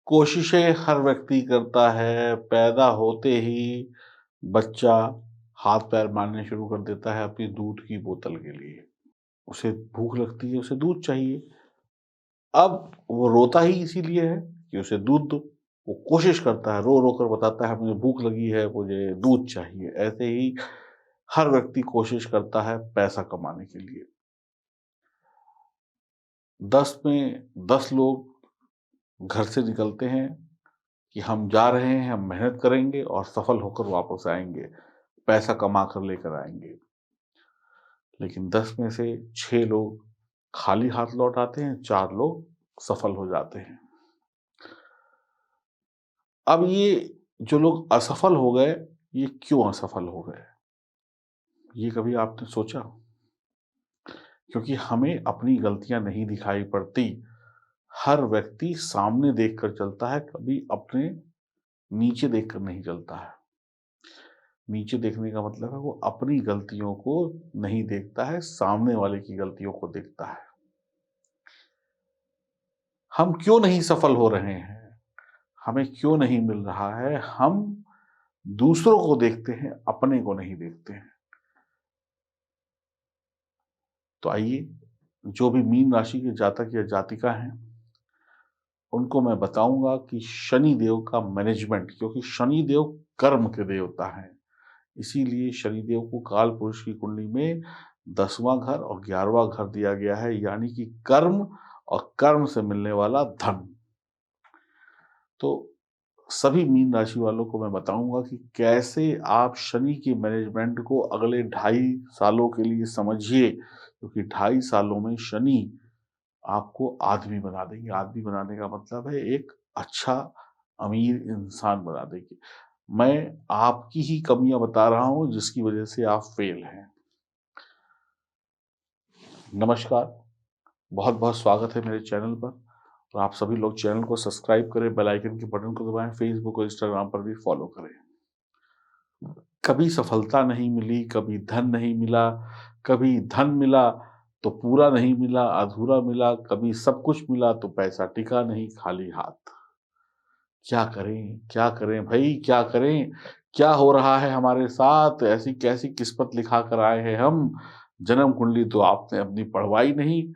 कोशिशें हर व्यक्ति करता है, पैदा होते ही बच्चा हाथ-पैर मारने शुरू कर देता है अपनी दूध की बोतल के लिए। उसे भूख लगती है, उसे दूध चाहिए। अब वो रोता ही इसीलिए है कि उसे दूध दो। वो कोशिश करता है, रो-रो कर बताता है मुझे भूख लगी है, मुझे दूध चाहिए। ऐसे ही हर व्यक्ति कोशिश करता है पैसा कमाने के लिए। 10 में 10 लोग घर से निकलते हैं कि हम जा रहे हैं, हम मेहनत करेंगे और सफल होकर वापस आएँगे, पैसा कमा कर लेकर आएँगे। लेकिन 10 में से 6 लोग खाली हाथ लौट आते हैं, 4 लोग सफल हो जाते हैं। अब ये जो लोग असफल हो गए, ये क्यों असफल हो गए? ये कभी आपने सोचा? क्योंकि हमें अपनी गलतियाँ नहीं दिखाई पड़ती। हर व्यक्ति सामने देखकर चलता है, कभी अपने नीचे देखकर नहीं चलता है। नीचे देखने का मतलब है वो अपनी गलतियों को नहीं देखता है, सामने वाले की गलतियों को देखता है। हम क्यों नहीं सफल हो रहे हैं? हमें क्यों नहीं मिल रहा है? हम दूसरों को देखते हैं, अपने को नहीं देखते हैं। तो आइए, जो भी मीन राशि के जातक या जातिका हैं, उनको मैं बताऊँगा कि शनि देव का मैनेजमेंट, क्योंकि शनि देव कर्म के देवता हैं। इसीलिए शनिदेव को काल पुरुष की कुंडली में 10वां घर और 11वां घर दिया गया है, यानी कि कर्म और कर्म से मिलने वाला धन। तो सभी मीन राशि वालों को मैं बताऊंगा कि कैसे आप शनि के मैनेजमेंट को अगले 2.5 सालों के लिए समझिए, क्योंकि 2.5 सालों में शनि आपको आदमी बना देंगे। आदमी बनाने का मतलब है एक अच्छा अमीर इंसान बना देंगे। मैं आपकी ही कमियां बता रहा हूं जिसकी वजह से आप फेल हैं। नमस्कार, बहुत बहुत स्वागत है मेरे चैनल पर। और आप सभी लोग चैनल को सब्सक्राइब करें, बेल आइकन के बटन को दबाएं, फेसबुक और इंस्टाग्राम पर भी फॉलो करें। कभी सफलता नहीं मिली, कभी धन नहीं मिला, कभी धन मिला तो पूरा नहीं मिला, अधूरा मिला, कभी सब कुछ मिला तो पैसा टिका नहीं, खाली हाथ। क्या करें, क्या करें भई, क्या करें? क्या हो रहा है हमारे साथ? ऐसी कैसी किस्मत लिखा कर आए हैं हम? जन्म कुंडली तो आपने अपनी पढ़वाई नहीं,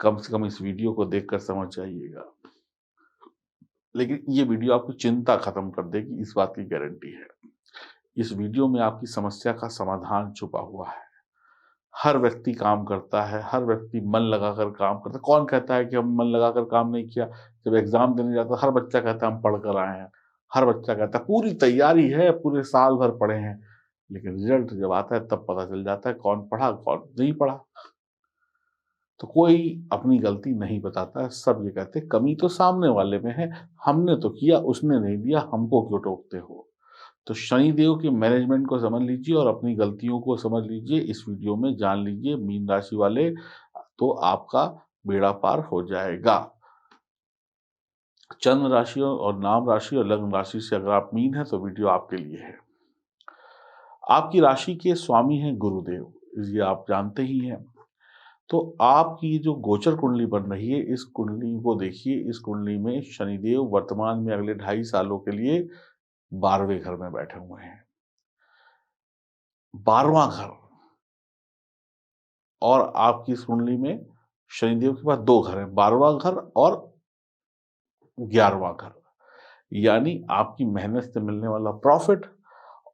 कम से कम इस वीडियो को देखकर समझ जाइएगा। लेकिन ये वीडियो आपकी चिंता खत्म कर देगी, इस बात की गारंटी है। इस वीडियो में आपकी समस्या का समाधान छुपा हुआ है। हर व्यक्ति काम करता है, हर व्यक्ति मन लगाकर काम करता है। कौन कहता है कि हम मन लगाकर काम नहीं किया? जब एग्ज़ाम देने जाता है, हर बच्चा कहता है हम पढ़ कर आए हैं। हर बच्चा कहता है पूरी तैयारी है, पूरे साल भर पढ़े हैं। लेकिन रिज़ल्ट जब आता है तब पता चल जाता है कौन पढ़ा, कौन नहीं पढ़ा। तो कोई अपनी गलती नहीं बताता है, सब ये कहते हैं कमी तो सामने वाले में है, हमने तो किया, उसने नहीं दिया, हमको क्यों टोकते हो? तो शनिदेव के मैनेजमेंट को समझ लीजिए और अपनी गलतियों को समझ लीजिए, इस वीडियो में जान लीजिए मीन राशि वाले, तो आपका बेड़ा पार हो जाएगा। चंद्र राशि और नाम राशि और लग्न राशि से अगर आप मीन हैं तो वीडियो आपके लिए है। आपकी राशि के स्वामी हैं गुरुदेव, ये आप जानते ही हैं। तो आपकी जो गोचर कुंडली बन रही है, इस कुंडली को देखिए, इस कुंडली में शनिदेव वर्तमान में अगले 2.5 सालों के लिए 12वें घर में बैठे हुए हैं। 12वां घर, और आपकी इस कुंडली में शनिदेव के पास 2 घर हैं, 12वां घर और 11वां घर। यानी आपकी मेहनत से मिलने वाला प्रॉफ़िट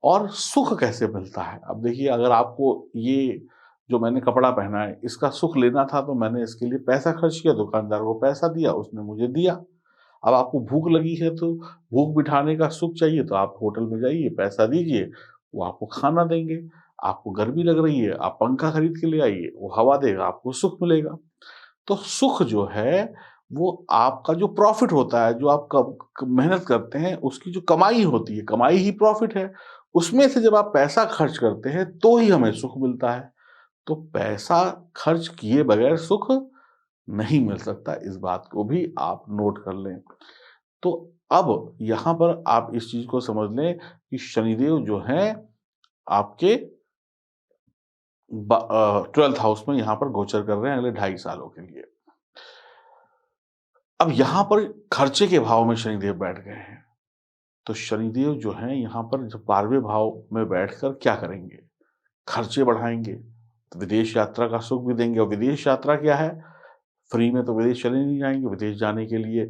और सुख कैसे मिलता है। अब देखिए, अगर आपको ये जो मैंने कपड़ा पहना है, इसका सुख लेना था तो मैंने इसके लिए पैसा खर्च किया, दुकानदार को पैसा दिया, उसने मुझे दिया। अब आपको भूख लगी है तो भूख मिटाने का सुख चाहिए तो आप होटल में जाइए, पैसा दीजिए, वो आपको खाना देंगे। आपको गर्मी लग रही है, आप पंखा खरीद के ले आइए, वो हवा देगा, आपको सुख मिलेगा। तो सुख जो है, वो आपका जो प्रॉफ़िट होता है, जो आप कब क मेहनत करते हैं, उसकी जो कमाई होती है, कमाई ही प्रॉफ़िट है। उसमें से जब आप पैसा खर्च करते हैं, तो ही हमें सुख मिलता है। तो पैसा खर्च किए बगैर सुख नहीं मिल सकता, इस बात को भी आप नोट कर लें। तो अब यहाँ पर आप इस चीज़ को समझ लें कि शनिदेव जो हैं आपके 12th हाउस में यहाँ पर गोचर कर रहे हैं अगले 2.5 सालों के लिए। अब यहाँ पर खर्चे के भाव में शनिदेव बैठ गए हैं। तो शनिदेव जो हैं यहाँ पर जब 12वें भाव में बैठकर क्या करेंगे? खर्चे बढ़ाएँगे, तो विदेश यात्रा का सुख भी देंगे और विदेश यात्रा क्या है? फ्री में तो विदेश चले नहीं जाएँगे, विदेश जाने के लिए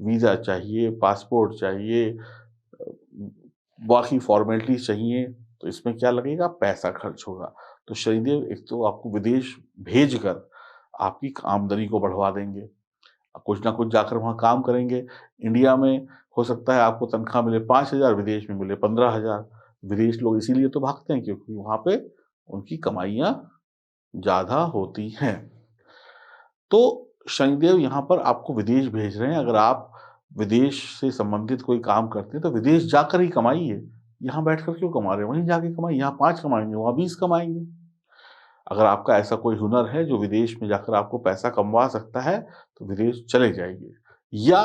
वीज़ा चाहिए, पासपोर्ट चाहिए, बाकी फ़ॉर्मेलिटीज़ चाहिए, तो इसमें क्या लगेगा? पैसा खर्च होगा। तो शनिदेव एक तो आपको विदेश भेजकर आपकी आमदनी को बढ़वा देंगे। कुछ ना कुछ जाकर वहाँ काम करेंगे। इंडिया में हो सकता है आपको तनख्वाह मिले 5,000, विदेश में मिले 15,000। विदेश लोग इसीलिए तो भागते हैं क्योंकि वहाँ पे उनकी कमाइयाँ ज़्यादा होती हैं। तो शनिदेव यहाँ पर आपको विदेश भेज रहे हैं। अगर आप विदेश से संबंधित कोई काम करते हैं तो विदेश जाकर ही कमाइए। यहाँ बैठकर क्यों कमा रहे हैं? वहीं जाके कमाइए। यहाँ 5 कमाएँगे, वहाँ 20 कमाएँगे। अगर आपका ऐसा कोई हुनर है जो विदेश में जाकर आपको पैसा कमवा सकता है, तो विदेश चले जाइए। या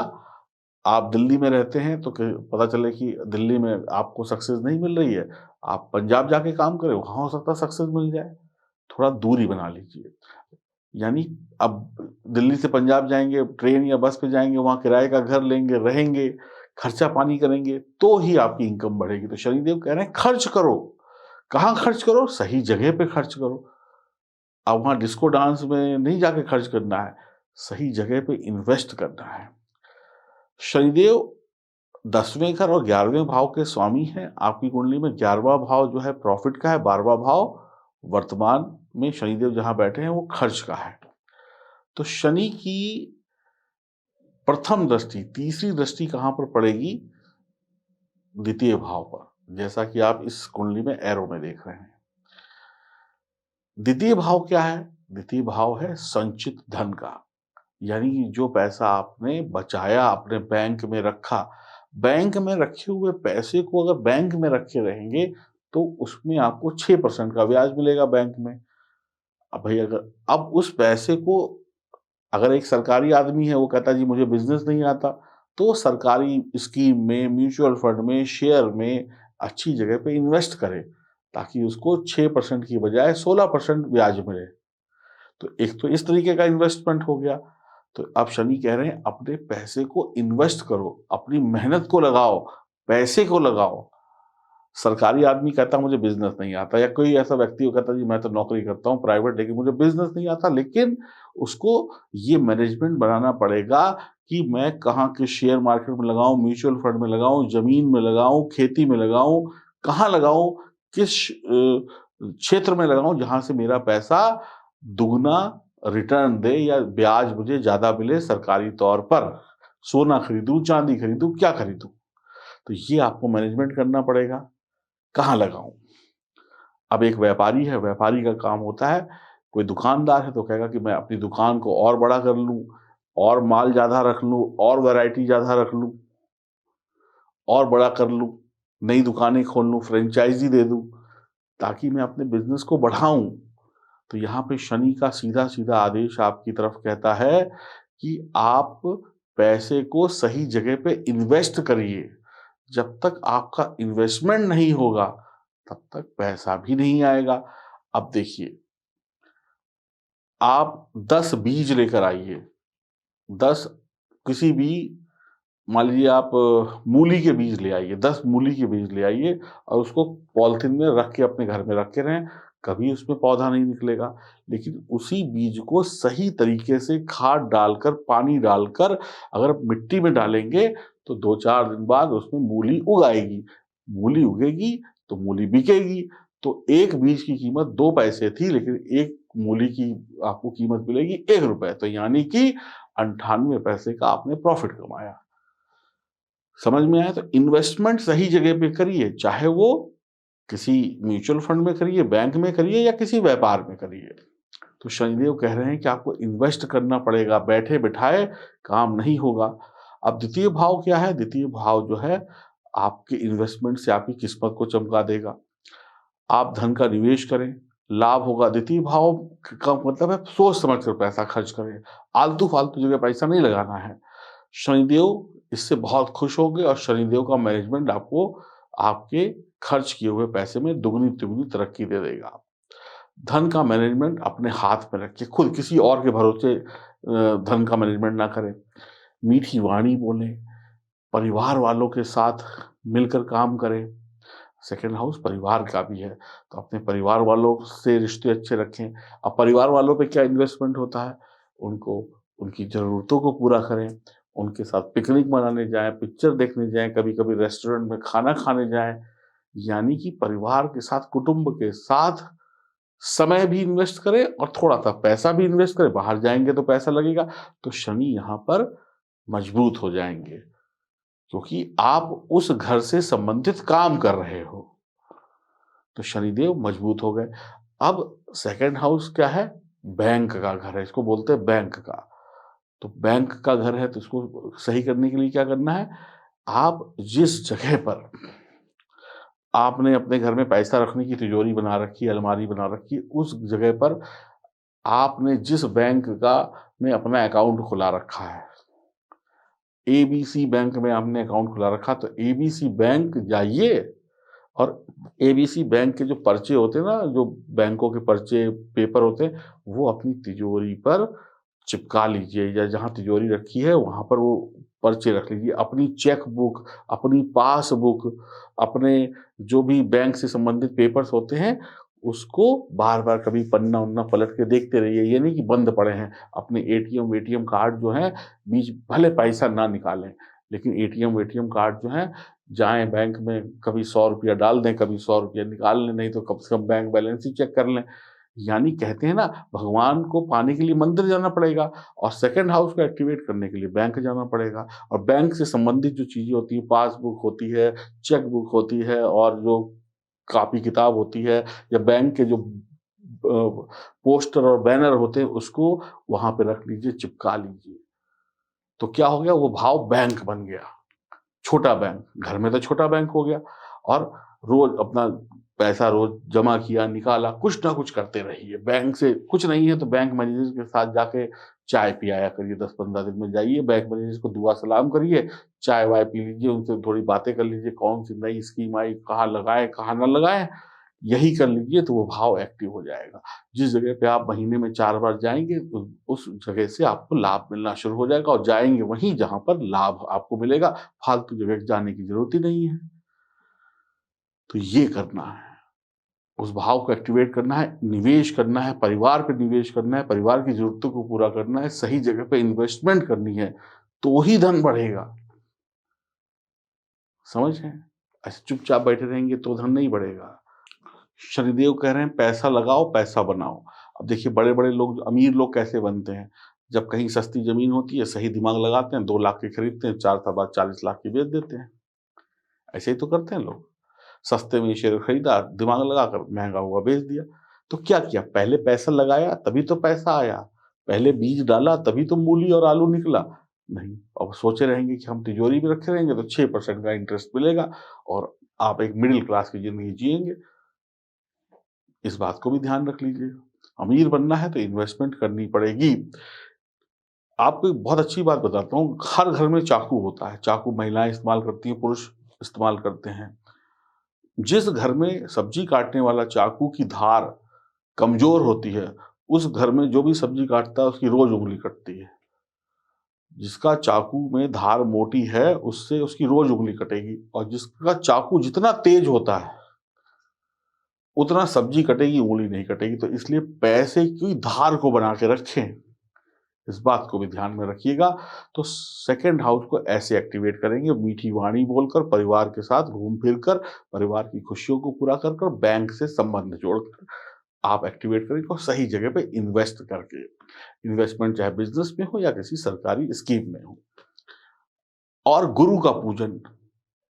आप दिल्ली में रहते हैं तो पता चले कि दिल्ली में आपको सक्सेस नहीं मिल रही है, आप पंजाब जाके काम करें, वहाँ हो सकता है सक्सेस मिल जाए। थोड़ा दूरी बना लीजिए। यानी अब दिल्ली से पंजाब जाएँगे, ट्रेन या बस पे जाएँगे, वहाँ किराए का घर लेंगे, रहेंगे, खर्चा पानी करेंगे, तो ही आपकी इनकम बढ़ेगी। तो शनिदेव कह रहे हैं खर्च करो। कहाँ खर्च करो? सही जगह पे खर्च करो। अब वहाँ डिस्को डांस में नहीं जाके खर्च करना है, सही जगह पे इन्वेस्ट करना है। शनिदेव 10वें घर और 11वें भाव के स्वामी हैं। आपकी कुंडली में 11वां भाव जो है प्रॉफ़िट का है, 12वां भाव वर्तमान में शनिदेव जहाँ बैठे हैं वो खर्च का है। तो शनि की प्रथम दृष्टि, तीसरी दृष्टि कहाँ पर पड़ेगी? द्वितीय भाव पर, जैसा कि आप इस कुंडली में एरो में देख रहे हैं। द्वितीय भाव क्या है? द्वितीय भाव है संचित धन का। यानी कि जो पैसा आपने बचाया, अपने बैंक में रखा, बैंक में रखे हुए पैसे को अगर बैंक में रखे रहेंगे, तो उसमें आपको 6% का ब्याज मिलेगा बैंक में। अब भई अगर अब उस पैसे को अगर एक सरकारी आदमी है, वो कहता है जी मुझे बिज़नेस नहीं आता, तो सरकारी स्कीम में, म्यूचुअल फंड में, शेयर में अच्छी जगह पे इन्वेस्ट करे, ताकि उसको 6% की बजाय 16% ब्याज मिले। तो एक तो इस तरीके का इन्वेस्टमेंट हो गया। तो अब शनि कह रहे हैं अपने पैसे को इन्वेस्ट करो, अपनी मेहनत को लगाओ, पैसे को लगाओ। सरकारी आदमी कहता है मुझे बिज़नेस नहीं आता, या कोई ऐसा व्यक्ति वो कहता है जी मैं तो नौकरी करता हूँ प्राइवेट, लेकिन मुझे बिज़नेस नहीं आता। लेकिन उसको ये मैनेजमेंट बनाना पड़ेगा कि मैं कहाँ किस शेयर मार्केट में लगाऊँ, म्यूचुअल फंड में लगाऊँ, ज़मीन में लगाऊँ, खेती में लगाऊँ, कहाँ लगाऊँ, किस क्षेत्र में लगाऊँ जहाँ से मेरा पैसा दुगना रिटर्न दे या ब्याज मुझे ज़्यादा मिले सरकारी तौर पर। सोना खरीदूँ, चाँदी खरीदूँ, क्या खरीदूँ? तो ये आपको मैनेजमेंट करना पड़ेगा। कहाँ लगाऊँ? अब एक व्यापारी है, व्यापारी का काम होता है, कोई दुकानदार है तो कहेगा कि मैं अपनी दुकान को और बड़ा कर लूँ, और माल ज़्यादा रख लूँ, और वैरायटी ज़्यादा रख लूँ, और बड़ा कर लूँ, नई दुकानें खोल लूँ, फ्रेंचाइज़ी दे दूँ, ताकि मैं अपने बिज़नेस को बढ़ाऊँ। तो यहाँ पे शनि का सीधा-सीधा आदेश आपकी तरफ कहता है कि आप पैसे को सही जगह पे इन्वेस्ट करिए। जब तक आपका इन्वेस्टमेंट नहीं होगा, तब तक पैसा भी नहीं आएगा। अब देखिए, आप 10 बीज लेकर आइए, 10 किसी भी, मान लीजिए आप मूली के बीज ले आइए, 10 मूली के बीज ले आइए और उसको पॉलीथीन में रख के अपने घर में रखे रहें, कभी उसमें पौधा नहीं निकलेगा। लेकिन उसी बीज को सही तरीके से खाद डालकर, पानी डालकर अगर मिट्टी में डालेंगे, तो 2-4 दिन बाद उसमें मूली उग आएगी। मूली उगेगी, तो मूली बिकेगी। तो एक बीज की कीमत 2 पैसे थी, लेकिन एक मूली की आपको कीमत मिलेगी ₹1। तो यानी कि 98 पैसे का आपने प्रॉफ़िट कमाया। समझ में आया? तो इन्वेस्टमेंट सही जगह पे करिए, चाहे वो किसी म्यूचुअल फंड में करिए, बैंक में करिए या किसी व्यापार में करिए। तो शनिदेव कह रहे हैं कि आपको इन्वेस्ट करना पड़ेगा, बैठे-बिठाए काम नहीं होगा। अब द्वितीय भाव क्या है? द्वितीय भाव जो है आपके इन्वेस्टमेंट से आपकी किस्मत को चमका देगा। आप धन का निवेश करें, लाभ होगा। द्वितीय भाव का मतलब है सोच समझ कर पैसा खर्च करें, आलतू-फालतू जगह पैसा नहीं लगाना है। शनिदेव इससे बहुत खुश होंगे और शनिदेव का मैनेजमेंट आपको आपके खर्च किए हुए पैसे में दुगनी-तिगुनी तरक्की दे देगा। धन का मैनेजमेंट अपने हाथ में रखिए, खुद किसी और के भरोसे धन का मैनेजमेंट ना करें। मीठी वाणी बोलें, परिवार वालों के साथ मिलकर काम करें। सेकंड हाउस परिवार का भी है, तो अपने परिवार वालों से रिश्ते अच्छे रखें। अब परिवार वालों पे क्या इन्वेस्टमेंट होता है, उनको उनकी ज़रूरतों को पूरा करें, उनके साथ पिकनिक मनाने जाएँ, पिक्चर देखने जाएँ, कभी-कभी रेस्टोरेंट में खाना खाने जाएँ। यानी कि परिवार के साथ, कुटुंब के साथ समय भी इन्वेस्ट करें और थोड़ा-सा पैसा भी इन्वेस्ट करें। बाहर जाएँगे तो पैसा लगेगा, तो शनि यहाँ पर मजबूत हो जाएँगे, क्योंकि आप उस घर से संबंधित काम कर रहे हो। तो शनिदेव मजबूत हो गए। अब सेकंड हाउस क्या है? बैंक का घर है, इसको बोलते हैं बैंक का। तो बैंक का घर है तो इसको सही करने के लिए क्या करना है? आप जिस जगह पर आपने अपने घर में पैसा रखने की तिजोरी बना रखी है, अलमारी बना रखी है, उस जगह पर आपने जिस बैंक का में अपना अकाउंट खुला रखा है, एबीसी बैंक में आपने अकाउंट खुला रखा, तो एबीसी बैंक जाइए और एबीसी बैंक के जो पर्चे होते हैं ना, जो बैंकों के पर्चे, पेपर होते हैं, वो अपनी तिजोरी पर चिपका लीजिए या जहाँ तिजोरी रखी है, वहाँ पर वो पर्चे रख लीजिए। अपनी चेक बुक, अपनी पासबुक, अपने जो भी बैंक से संबंधित पेपर्स होते हैं, उसको बार-बार कभी पन्ना-वन्ना पलट के देखते रहिए। ये नहीं कि बंद पड़े हैं। अपने एटीएम-वेटीएम कार्ड जो हैं, बीच भले पैसा ना निकालें, लेकिन एटीएम-वेटीएम कार्ड जो हैं, जाएँ बैंक में, कभी ₹100 डाल दें, कभी ₹100 निकाल लें, नहीं तो कम से कम बैंक बैलेंस ही चेक कर लें। यानी कहते हैं ना, भगवान को पाने के लिए मंदिर जाना पड़ेगा और सेकंड हाउस को एक्टिवेट करने के लिए बैंक जाना पड़ेगा। और बैंक से संबंधित जो चीज़ें होती हैं, पासबुक होती है, चेक बुक होती है और जो कॉपी किताब होती है या बैंक के जो पोस्टर और बैनर होते हैं, उसको वहाँ पे रख लीजिए, चिपका लीजिए। तो क्या हो गया? वो भाव बैंक बन गया। छोटा बैंक, घर में तो छोटा बैंक हो गया और रोज़ अपना पैसा रोज़ जमा किया, निकाला, कुछ ना कुछ करते रहिए। बैंक से कुछ नहीं है तो बैंक मैनेजर के साथ जाके चाय पियाया करिए, 10-15 दिन में जाइए, बैंक मैनेजर को दुआ सलाम करिए, चाय-वाय पी लीजिए, उनसे थोड़ी बातें कर लीजिए, कौन-सी नई स्कीम आई, कहाँ लगाएँ, कहाँ ना लगाएँ, यही कर लीजिए तो वो भाव एक्टिव हो जाएगा। जिस जगह पे आप महीने में 4 बार जाएँगे, उस जगह से आपको लाभ मिलना शुरू हो जाएगा और जाएँगे वहीं जहाँ पर लाभ आपको मिलेगा, फालतू जगह जाने की ज़रूरत ही नहीं है। तो ये करना है, उस भाव को एक्टिवेट करना है, निवेश करना है, परिवार पे निवेश करना है, परिवार की ज़रूरतों को पूरा करना है, सही जगह पे इन्वेस्टमेंट करनी है, तो ही धन बढ़ेगा। समझ रहे हैं? ऐसे चुपचाप बैठे रहेंगे तो धन नहीं बढ़ेगा। शनिदेव कह रहे हैं पैसा लगाओ, पैसा बनाओ। अब देखिए बड़े-बड़े लोग, अमीर लोग कैसे बनते हैं? जब कहीं सस्ती ज़मीन होती है, सही दिमाग लगाते हैं, 2 लाख की खरीदते हैं, 4 साल बाद 40 लाख की बेच देते हैं। ऐसे ही तो करते हैं लोग। सस्ते में शेयर खरीदा, दिमाग लगाकर महँगा हुआ बेच दिया। तो क्या किया? पहले पैसा लगाया तभी तो पैसा आया। पहले बीज डाला तभी तो मूली और आलू निकला। नहीं, अब सोचे रहेंगे कि हम तिजोरी में रखे रहेंगे तो 6% का इंटरेस्ट मिलेगा और आप एक मिडल क्लास की ज़िंदगी जिएँगे। इस बात को भी ध्यान रख लीजिए। अमीर बनना है तो इन्वेस्टमेंट करनी पड़ेगी। आपको एक बहुत अच्छी बात बताता हूँ, हर घर में चाकू होता है। चाकू महिलाएँ इस्तेमाल करती हैं, पुरुष इस्तेमाल करते हैं। जिस घर में सब्जी काटने वाला चाकू की धार कमज़ोर होती है, उस घर में जो भी सब्जी काटता है उसकी रोज़ उँगली कटती है। जिसका चाकू में धार मोटी है, उससे उसकी रोज़ उँगली कटेगी और जिसका चाकू जितना तेज़ होता है, उतना सब्जी कटेगी, उँगली नहीं कटेगी। तो इसलिए पैसे की धार को बना के रखें। इस बात को भी ध्यान में रखिएगा। तो सेकंड हाउस को ऐसे एक्टिवेट करेंगे, मीठी वाणी बोलकर, परिवार के साथ घूम-फिर कर, परिवार की खुशियों को पूरा कर कर, बैंक से संबंध जोड़कर आप एक्टिवेट करेंगे और सही जगह पे इन्वेस्ट करके। इन्वेस्टमेंट चाहे बिज़नेस में हो या किसी सरकारी स्कीम में हो। और गुरु का पूजन,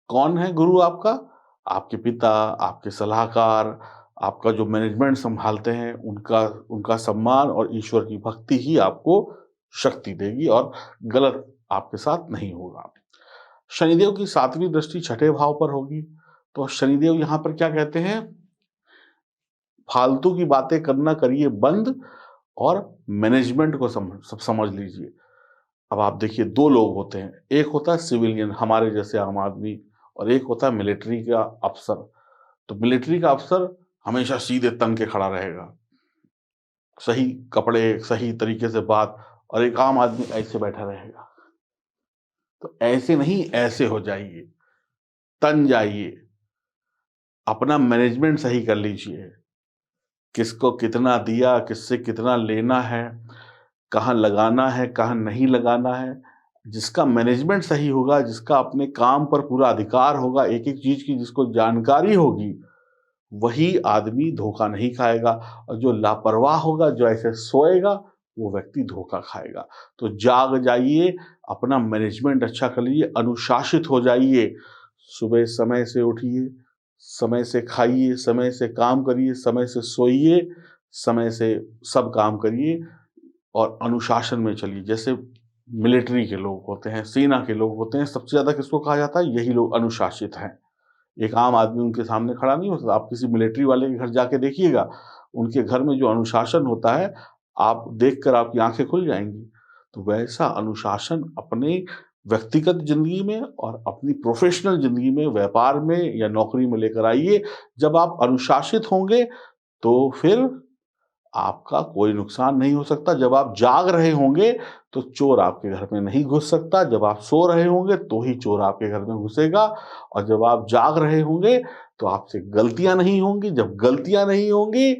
कौन है गुरु आपका? आपके पिता, आपके सलाहकार, आपका जो मैनेजमेंट सँभालते हैं, उनका उनका सम्मान और ईश्वर की भक्ति ही आपको शक्ति देगी और गलत आपके साथ नहीं होगा। शनिदेव की 7वीं दृष्टि छठे भाव पर होगी, तो शनिदेव यहाँ पर क्या कहते हैं? फालतू की बातें करना करिए बंद और मैनेजमेंट को समझ लीजिए। अब आप देखिए 2 लोग होते हैं, एक होता है सिविलियन हमारे जैसे आम आदमी और एक होता है मिलिट्री का अफ़सर। तो मिलिट्री का अफ़सर हमेशा सीधे तन के खड़ा रहेगा, सही कपड़े, सही तरीके से बात, और एक आम आदमी ऐसे बैठा रहेगा। तो ऐसे नहीं, ऐसे हो जाइए, तन जाइए, अपना मैनेजमेंट सही कर लीजिए। किसको कितना दिया, किससे कितना लेना है, कहाँ लगाना है, कहाँ नहीं लगाना है। जिसका मैनेजमेंट सही होगा, जिसका अपने काम पर पूरा अधिकार होगा, एक-एक चीज़ की जिसको जानकारी होगी, वही आदमी धोखा नहीं खाएगा। और जो लापरवाह होगा, जो ऐसे सोएगा, वो व्यक्ति धोखा खाएगा। तो जाग जाइए, अपना मैनेजमेंट अच्छा कर लीजिए, अनुशासित हो जाइए। सुबह समय से उठिए, समय से खाइए, समय से काम करिए, समय से सोइए, समय से सब काम करिए और अनुशासन में चलिए। जैसे मिलिट्री के लोग होते हैं, सेना के लोग होते हैं, सबसे ज़्यादा किसको कहा जाता है? यही लोग अनुशासित हैं। एक आम आदमी उनके सामने खड़ा नहीं हो सकता। आप किसी मिलिट्री वाले के घर जाके देखिएगा, उनके घर में जो अनुशासन होता है, आप देखकर आपकी आँखें खुल जाएँगी। तो वैसा अनुशासन अपने व्यक्तिगत ज़िंदगी में और अपनी प्रोफ़ेशनल ज़िंदगी में, व्यापार में या नौकरी में लेकर आइए। जब आप अनुशासित होंगे, तो फिर आपका कोई नुकसान नहीं हो सकता। जब आप जाग रहे होंगे, तो चोर आपके घर में नहीं घुस सकता। जब आप सो रहे होंगे, तो ही चोर आपके घर में घुसेगा। और जब आप जाग रहे होंगे, तो आपसे गलतियाँ नहीं होंगी। जब गलतियाँ नहीं होंगी,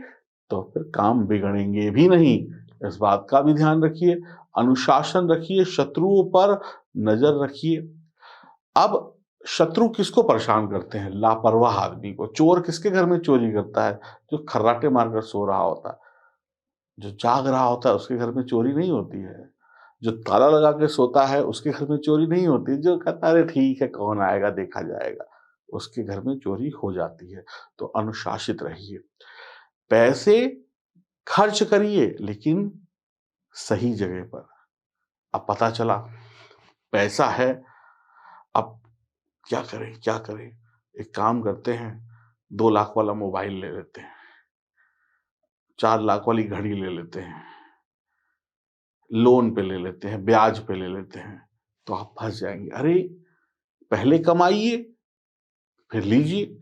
तो फिर काम बिगड़ेंगे भी नहीं। इस बात का भी ध्यान रखिए, अनुशासन रखिए, शत्रुओं पर नज़र रखिए। अब शत्रु किसको परेशान करते हैं? लापरवाह आदमी को। चोर किसके घर में चोरी करता है? जो खर्राटे मारकर सो रहा होता है। जो जाग रहा होता है, उसके घर में चोरी नहीं होती है। जो ताला लगा के सोता है, उसके घर में चोरी नहीं होती। जो कहता है अरे ठीक है, कौन आएगा देखा जाएगा, उसके घर में चोरी हो जाती है। तो अनुशासित रहिए, पैसे खर्च करिए लेकिन सही जगह पर। अब पता चला पैसा है, अब क्या करें, क्या करें? एक काम करते हैं, 2 लाख वाला मोबाइल ले लेते हैं, 4 लाख वाली घड़ी ले लेते हैं, लोन पे ले लेते हैं, ब्याज पे ले लेते हैं, तो आप फँस जाएँगे। अरे! पहले कमाइए, फिर लीजिए।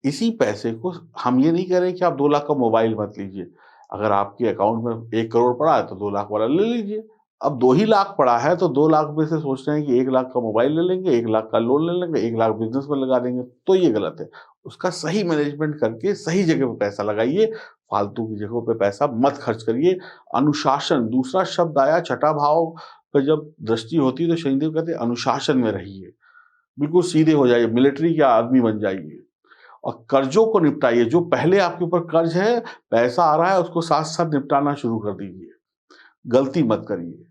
इसी पैसे को हम ये नहीं कह रहे कि आप 2 लाख का मोबाइल मत लीजिए। अगर आपके अकाउंट में 1 करोड़ पड़ा है, तो 2 लाख वाला ले लीजिए। अब 2 ही लाख पड़ा है, तो 2 लाख में से सोच रहे हैं कि 1 लाख का मोबाइल ले लेंगे, 1 लाख का लोन ले लेंगे, 1 लाख बिज़नेस में लगा देंगे, तो ये गलत है। उसका सही मैनेजमेंट करके सही जगह पे पैसा लगाइए, फालतू की जगहों पे पैसा मत खर्च करिए। अनुशासन, दूसरा शब्द आया छठा भाव पे जब दृष्टि होती है, तो शनिदेव कहते हैं अनुशासन में रहिए। बिल्कुल सीधे हो जाइए, मिलिट्री के आदमी बन जाइए। और कर्जों को निपटाइए। जो पहले आपके ऊपर कर्ज है, पैसा आ रहा है, उसको साथ-साथ निपटाना शुरू कर दीजिए। गलती मत करिए।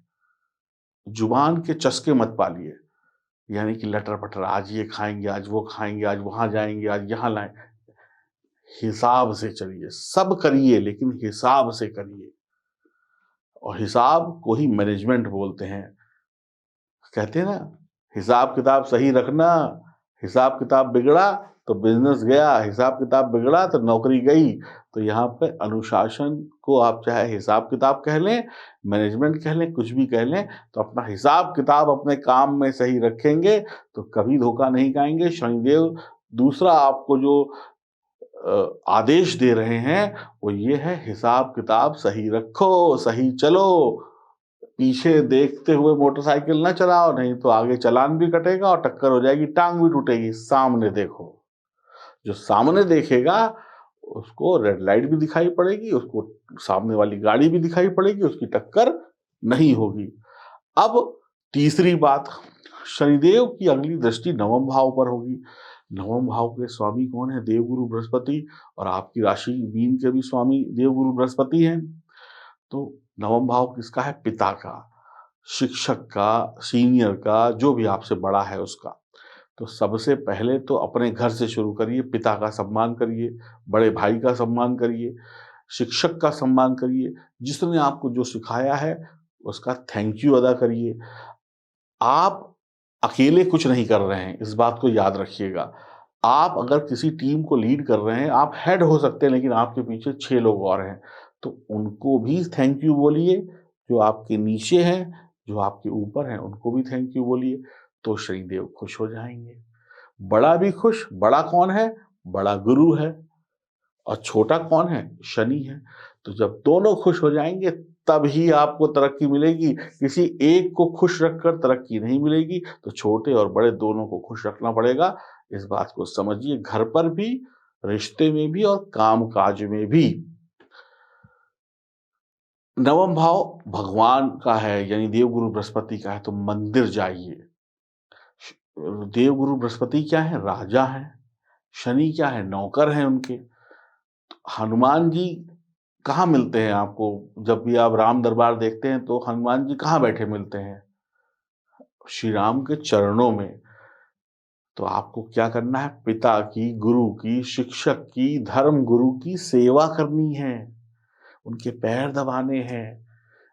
जुबान के चस्के मत पालिए। यानी कि लटर-पटर, आज ये खाएँगे, आज वो खाएँगे, आज वहाँ जाएँगे, आज यहाँ लाएँ। हिसाब से चलिए, सब करिए लेकिन हिसाब से करिए। और हिसाब को ही मैनेजमेंट बोलते हैं। कहते हैं ना, हिसाब-किताब सही रखना, हिसाब-किताब बिगड़ा तो बिज़नेस गया, हिसाब-किताब बिगड़ा तो नौकरी गई। तो यहाँ पे अनुशासन को आप चाहे हिसाब-किताब कह लें, मैनेजमेंट कह लें, कुछ भी कह लें, तो अपना हिसाब-किताब अपने काम में सही रखेंगे, तो कभी धोखा नहीं खाएँगे। शनिदेव दूसरा आपको जो आदेश दे रहे हैं, वो ये है हिसाब-किताब सही रखो, सही चलो। पीछे देखते हुए मोटरसाइकिल ना चलाओ, नहीं तो आगे चालान भी कटेगा और टक्कर हो जाएगी, टांग भी टूटेगी। सामने देखो, जो सामने देखेगा उसको रेड लाइट भी दिखाई पड़ेगी, उसको सामने वाली गाड़ी भी दिखाई पड़ेगी, उसकी टक्कर नहीं होगी। अब तीसरी बात, शनिदेव की अगली दृष्टि नवम भाव पर होगी। नवम भाव के स्वामी कौन है? देवगुरु बृहस्पति। और आपकी राशि मीन के भी स्वामी देवगुरु बृहस्पति हैं। तो नवम भाव किसका है? पिता का, शिक्षक का, सीनियर का, जो भी आपसे बड़ा है उसका। तो सबसे पहले तो अपने घर से शुरू करिए, पिता का सम्मान करिए, बड़े भाई का सम्मान करिए, शिक्षक का सम्मान करिए, जिसने आपको जो सिखाया है उसका थैंक यू अदा करिए। आप अकेले कुछ नहीं कर रहे हैं, इस बात को याद रखिएगा। आप अगर किसी टीम को लीड कर रहे हैं, आप हेड हो सकते हैं, लेकिन आपके पीछे 6 लोग और हैं, तो उनको भी थैंक यू बोलिए। जो आपके नीचे हैं, जो आपके ऊपर हैं, उनको भी थैंक यू बोलिए, तो शनिदेव खुश हो जाएँगे। बड़ा भी खुश, बड़ा कौन है? बड़ा गुरु है। और छोटा कौन है? शनि है। तो जब दोनों खुश हो जाएँगे, तभी आपको तरक्की मिलेगी। किसी एक को खुश रखकर तरक्की नहीं मिलेगी, तो छोटे और बड़े दोनों को खुश रखना पड़ेगा। इस बात को समझिए, घर पर भी, रिश्ते में भी और काम-काज में भी। नवम भाव भगवान का है, यानी देवगुरु बृहस्पति का है, तो मंदिर जाइए। देवगुरु बृहस्पति क्या है? राजा हैं। शनि क्या है? नौकर हैं उनके। हनुमान जी कहाँ मिलते हैं आपको? जब भी आप राम दरबार देखते हैं तो हनुमान जी कहाँ बैठे मिलते हैं? श्री राम के चरणों में। तो आपको क्या करना है? पिता की, गुरु की, शिक्षक की, धर्म गुरु की सेवा करनी है, उनके पैर दबाने हैं।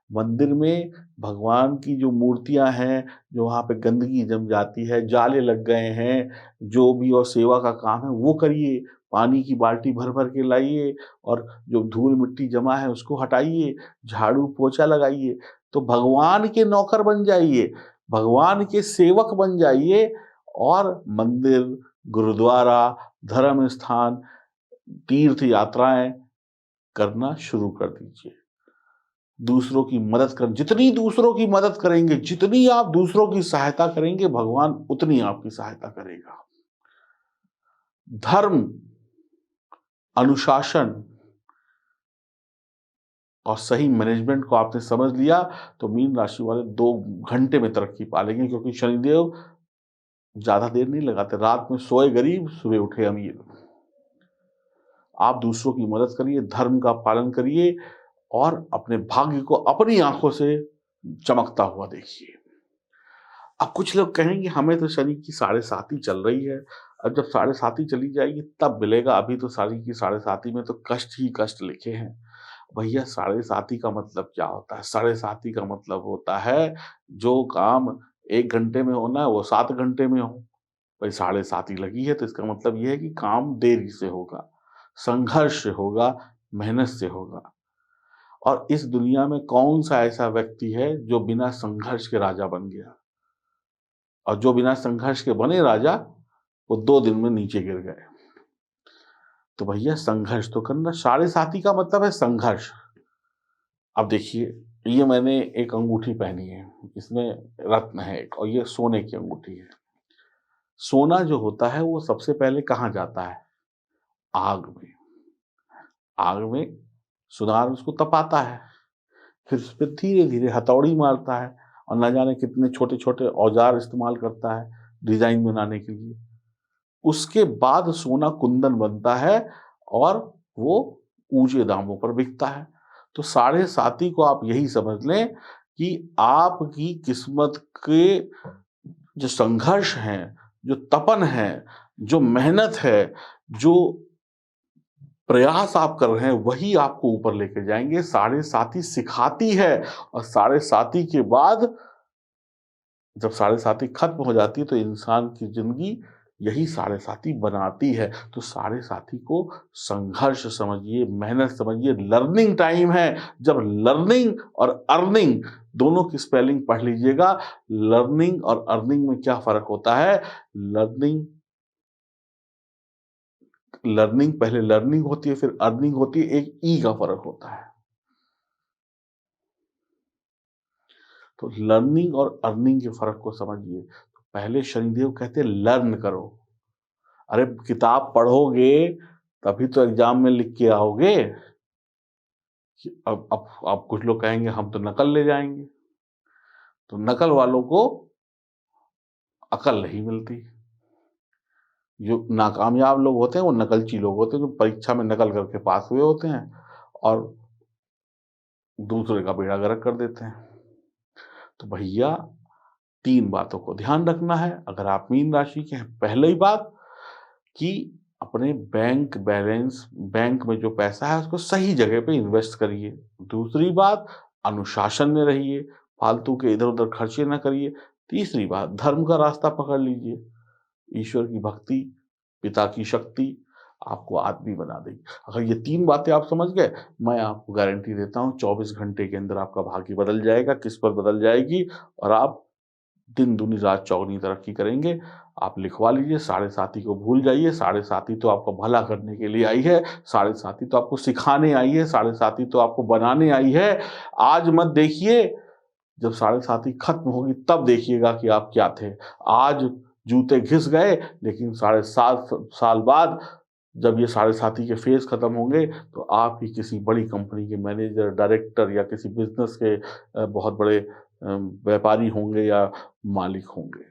मंदिर में भगवान की जो मूर्तियां हैं, जो वहाँ पे गंदगी जम जाती है, जाले लग गए हैं, जो भी और सेवा का काम है वो करिए। पानी की बाल्टी भर भर के लाइए और जो धूल मिट्टी जमा है उसको हटाइए, झाड़ू पोछा लगाइए। तो भगवान के नौकर बन जाइए, भगवान के सेवक बन जाइए और मंदिर, गुरुद्वारा, धर्म स्थान, तीर्थ यात्राएं करना शुरू कर दीजिए। दूसरों की मदद कर, जितनी दूसरों की मदद करेंगे, जितनी आप दूसरों की सहायता करेंगे, भगवान उतनी आपकी सहायता करेगा। धर्म, अनुशासन और सही मैनेजमेंट को आपने समझ लिया तो मीन राशि वाले 2 घंटे में तरक्की पा लेंगे, क्योंकि शनिदेव ज्यादा देर नहीं लगाते। रात में सोए गरीब, सुबह उठे अमीर। आप दूसरों की मदद करिए, धर्म का पालन करिए और अपने भाग्य को अपनी आंखों से चमकता हुआ देखिए। अब कुछ लोग कहेंगे हमें तो शनि की 7.5 चल रही है, अब जब 7.5 चली जाएगी तब मिलेगा, अभी तो शनि की 7.5 में तो कष्ट ही कष्ट लिखे हैं। भैया 7.5 का मतलब क्या होता है? 7.5 का मतलब होता है जो काम 1 घंटे में होना है वो 7 घंटे में हो। भाई 7.5 लगी है तो इसका मतलब ये है कि काम देरी से होगा, संघर्ष से होगा, मेहनत से होगा। और इस दुनिया में कौन सा ऐसा व्यक्ति है जो बिना संघर्ष के राजा बन गया? और जो बिना संघर्ष के बने राजा, वो 2 दिन में नीचे गिर गए। तो भैया संघर्ष तो करना। 7.5 का मतलब है संघर्ष। अब देखिए, ये मैंने एक अंगूठी पहनी है, इसमें रत्न है एक, और ये सोने की अंगूठी है। सोना जो होता है वो सबसे पहले कहाँ जाता है? आग में। आग में सुनार उसको तपाता है, फिर उस पे धीरे-धीरे हथौड़ी मारता है और न जाने कितने छोटे-छोटे औजार इस्तेमाल करता है डिज़ाइन बनाने के लिए। उसके बाद सोना कुंदन बनता है और वो ऊँचे दामों पर बिकता है। तो 7.5 को आप यही समझ लें कि आपकी किस्मत के जो संघर्ष हैं, जो तपन है, जो मेहनत है, जो प्रयास आप कर रहे हैं, वही आपको ऊपर लेके जाएँगे। 7.5 सिखाती है और 7.5 के बाद जब 7.5 खत्म हो जाती है तो इंसान की ज़िंदगी यही 7.5 बनाती है। तो 7.5 को संघर्ष समझिए, मेहनत समझिए, लर्निंग टाइम है। जब लर्निंग और अर्निंग दोनों की स्पेलिंग पढ़ लीजिएगा। लर्निंग और अर्निंग में क्या फ़र्क होता है? लर्निंग लर्निंग पहले लर्निंग होती है, फिर अर्निंग होती है, एक ई का फ़र्क होता है। तो लर्निंग और अर्निंग के फ़र्क को समझिए। तो पहले शनिदेव कहते हैं लर्न करो। अरे किताब पढ़ोगे तभी तो एग्जाम में लिख के आओगे। अब कुछ लोग कहेंगे हम तो नकल ले जाएंगे, तो नकल वालों को अकल नहीं मिलती। जो नाकामयाब लोग होते हैं वो नकलची लोग होते हैं, जो परीक्षा में नकल करके पास हुए होते हैं और दूसरे का बेड़ा गर्क कर देते हैं। तो भैया 3 बातों को ध्यान रखना है अगर आप मीन राशि के हैं। पहली बात कि अपने बैंक बैलेंस, बैंक में जो पैसा है उसको सही जगह पे इन्वेस्ट करिए। दूसरी बात, अनुशासन में रहिए, फालतू के इधर-उधर खर्चे ना करिए। तीसरी बात, धर्म का रास्ता पकड़ लीजिए। ईश्वर की भक्ति, पिता की शक्ति आपको आदमी बना देगी। अगर ये 3 बातें आप समझ गए, मैं आपको गारंटी देता हूँ 24 घंटे के अंदर आपका भाग्य बदल जाएगा, किस्मत बदल जाएगी और आप दिन दूनी रात चौगुनी तरक्की करेंगे। आप लिखवा लीजिए, साढ़े साती को भूल जाइए। साढ़े साती तो आपका भला करने के लिए आई है, साढ़े साती तो आपको सिखाने आई है, साढ़े साती तो आपको बनाने आई है। आज मत देखिए, जब साढ़े साती खत्म होगी तब देखिएगा कि आप क्या थे। आज जूते घिस गए, लेकिन 7.5 साल बाद जब ये साढ़े साती के फेज़ खत्म होंगे तो आप ही किसी बड़ी कंपनी के मैनेजर, डायरेक्टर या किसी बिज़नेस के बहुत बड़े व्यापारी होंगे या मालिक होंगे।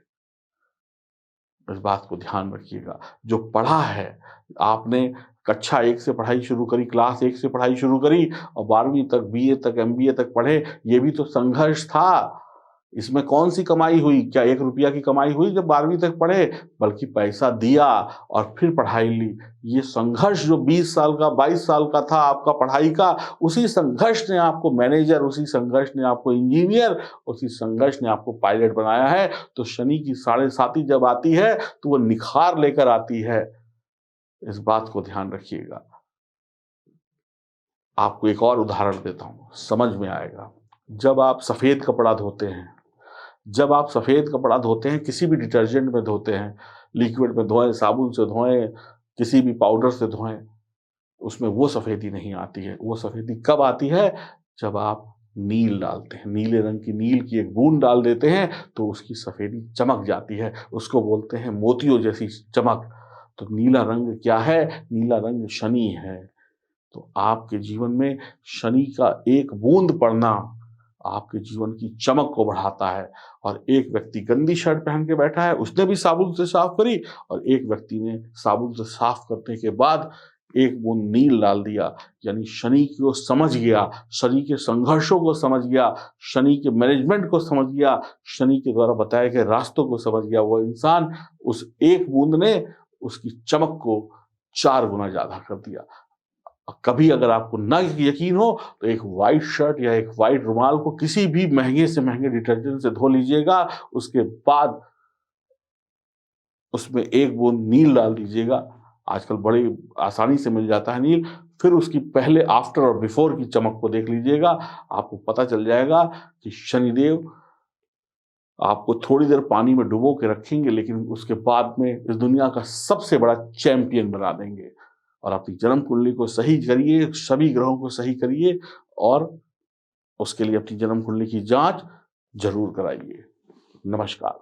इस बात को ध्यान रखिएगा। जो पढ़ा है, आपने कक्षा 1 से पढ़ाई शुरू करी, क्लास 1 से पढ़ाई शुरू करी और 12वीं तक, बीए तक, एमबीए तक पढ़े, ये भी तो संघर्ष था। इसमें कौन-सी कमाई हुई? क्या 1 रुपया की कमाई हुई जब 12वीं तक पढ़े? बल्कि पैसा दिया और फिर पढ़ाई ली। ये संघर्ष जो 20 साल का, 22 साल का था आपका पढ़ाई का, उसी संघर्ष ने आपको मैनेजर, उसी संघर्ष ने आपको इंजीनियर, उसी संघर्ष ने आपको पायलट बनाया है। तो शनि की साढ़े साती जब आती है, तो वो निखार लेकर आती है। इस बात को ध्यान रखिएगा। आपको एक और उदाहरण देता हूँ, समझ में आएगा। जब आप सफ़ेद कपड़ा धोते हैं, जब आप सफ़ेद कपड़ा धोते हैं, किसी भी डिटर्जेंट में धोते हैं, लिक्विड में धोएँ, साबुन से धोएँ, किसी भी पाउडर से धोएँ, उसमें वो सफ़ेदी नहीं आती है। वो सफ़ेदी कब आती है? जब आप नील डालते हैं, नीले रंग की नील की एक बूंद डाल देते हैं, तो उसकी सफ़ेदी चमक जाती है। उसको बोलते हैं मोतियों जैसी चमक। तो नीला रंग क्या है? नीला रंग शनि है। तो आपके जीवन में शनि का एक बूंद पड़ना आपके जीवन की चमक को बढ़ाता है। और एक व्यक्ति गंदी शर्ट पहन के बैठा है, उसने भी साबुन से साफ करी, और एक व्यक्ति ने साबुन से साफ करने के बाद एक बूंद नील डाल दिया, यानी शनि को समझ गया, शनि के संघर्षों को समझ गया, शनि के मैनेजमेंट को समझ गया, शनि के द्वारा बताए गए रास्तों को समझ गया। वो इंसान, उस एक बूंद ने उसकी चमक को 4 गुना ज़्यादा कर दिया। कभी अगर आपको ना यकीन हो तो एक व्हाइट शर्ट या एक व्हाइट रुमाल को किसी भी महंगे से महंगे डिटर्जेंट से धो लीजिएगा, उसके बाद उसमें एक बूंद नील डाल दीजिएगा। आजकल बड़ी आसानी से मिल जाता है नील। फिर उसकी पहले, आफ्टर और बिफोर की चमक को देख लीजिएगा। आपको पता चल जाएगा कि शनिदेव आपको थोड़ी देर पानी में डुबो के रखेंगे, लेकिन उसके बाद में इस दुनिया का सबसे बड़ा चैंपियन बना देंगे। और अपनी जन्म कुंडली को सही करिए, सभी ग्रहों को सही करिए, और उसके लिए अपनी जन्म कुंडली की जांच जरूर कराइए। नमस्कार।